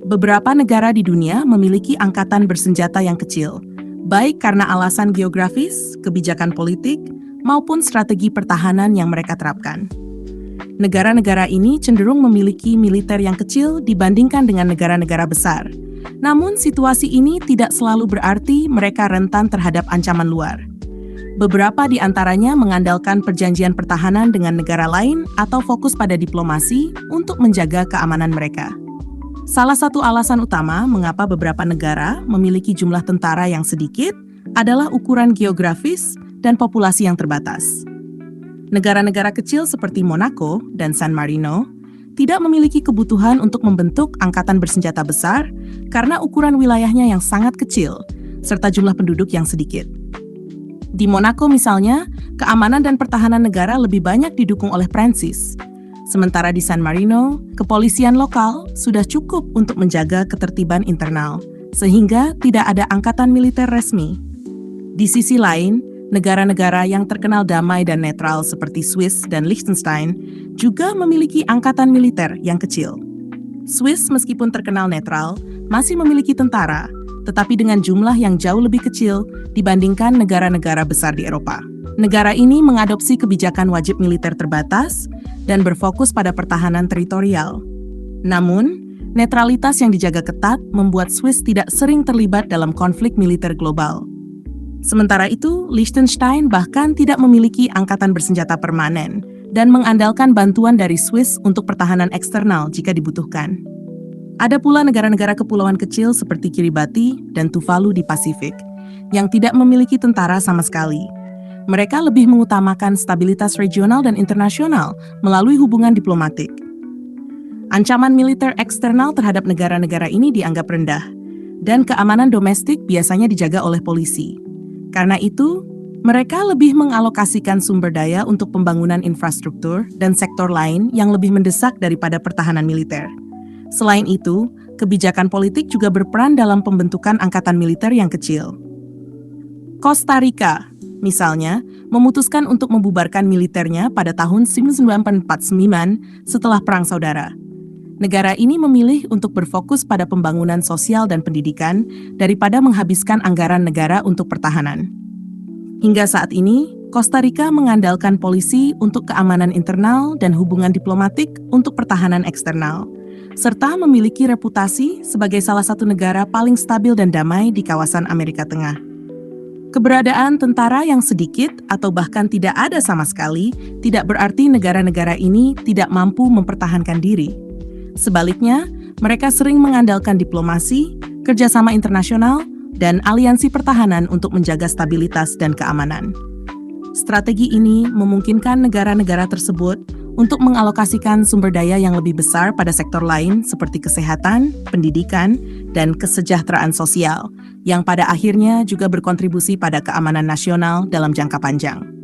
Beberapa negara di dunia memiliki angkatan bersenjata yang kecil, baik karena alasan geografis, kebijakan politik, maupun strategi pertahanan yang mereka terapkan. Negara-negara ini cenderung memiliki militer yang kecil dibandingkan dengan negara-negara besar. Namun, situasi ini tidak selalu berarti mereka rentan terhadap ancaman luar. Beberapa di antaranya mengandalkan perjanjian pertahanan dengan negara lain atau fokus pada diplomasi untuk menjaga keamanan mereka. Salah satu alasan utama mengapa beberapa negara memiliki jumlah tentara yang sedikit adalah ukuran geografis dan populasi yang terbatas. Negara-negara kecil seperti Monaco dan San Marino tidak memiliki kebutuhan untuk membentuk angkatan bersenjata besar karena ukuran wilayahnya yang sangat kecil, serta jumlah penduduk yang sedikit. Di Monaco misalnya, keamanan dan pertahanan negara lebih banyak didukung oleh Prancis. Sementara di San Marino, kepolisian lokal sudah cukup untuk menjaga ketertiban internal, sehingga tidak ada angkatan militer resmi. Di sisi lain, negara-negara yang terkenal damai dan netral seperti Swiss dan Liechtenstein juga memiliki angkatan militer yang kecil. Swiss meskipun terkenal netral, masih memiliki tentara, tetapi dengan jumlah yang jauh lebih kecil dibandingkan negara-negara besar di Eropa. Negara ini mengadopsi kebijakan wajib militer terbatas dan berfokus pada pertahanan teritorial. Namun, netralitas yang dijaga ketat membuat Swiss tidak sering terlibat dalam konflik militer global. Sementara itu, Liechtenstein bahkan tidak memiliki angkatan bersenjata permanen dan mengandalkan bantuan dari Swiss untuk pertahanan eksternal jika dibutuhkan. Ada pula negara-negara kepulauan kecil seperti Kiribati dan Tuvalu di Pasifik, yang tidak memiliki tentara sama sekali. Mereka lebih mengutamakan stabilitas regional dan internasional melalui hubungan diplomatik. Ancaman militer eksternal terhadap negara-negara ini dianggap rendah, dan keamanan domestik biasanya dijaga oleh polisi. Karena itu, mereka lebih mengalokasikan sumber daya untuk pembangunan infrastruktur dan sektor lain yang lebih mendesak daripada pertahanan militer. Selain itu, kebijakan politik juga berperan dalam pembentukan angkatan militer yang kecil. Costa Rica, misalnya, memutuskan untuk membubarkan militernya pada tahun 1949 setelah Perang Saudara. Negara ini memilih untuk berfokus pada pembangunan sosial dan pendidikan daripada menghabiskan anggaran negara untuk pertahanan. Hingga saat ini, Costa Rica mengandalkan polisi untuk keamanan internal dan hubungan diplomatik untuk pertahanan eksternal, serta memiliki reputasi sebagai salah satu negara paling stabil dan damai di kawasan Amerika Tengah. Keberadaan tentara yang sedikit atau bahkan tidak ada sama sekali tidak berarti negara-negara ini tidak mampu mempertahankan diri. Sebaliknya, mereka sering mengandalkan diplomasi, kerjasama internasional, dan aliansi pertahanan untuk menjaga stabilitas dan keamanan. Strategi ini memungkinkan negara-negara tersebut untuk mengalokasikan sumber daya yang lebih besar pada sektor lain seperti kesehatan, pendidikan, dan kesejahteraan sosial, yang pada akhirnya juga berkontribusi pada keamanan nasional dalam jangka panjang.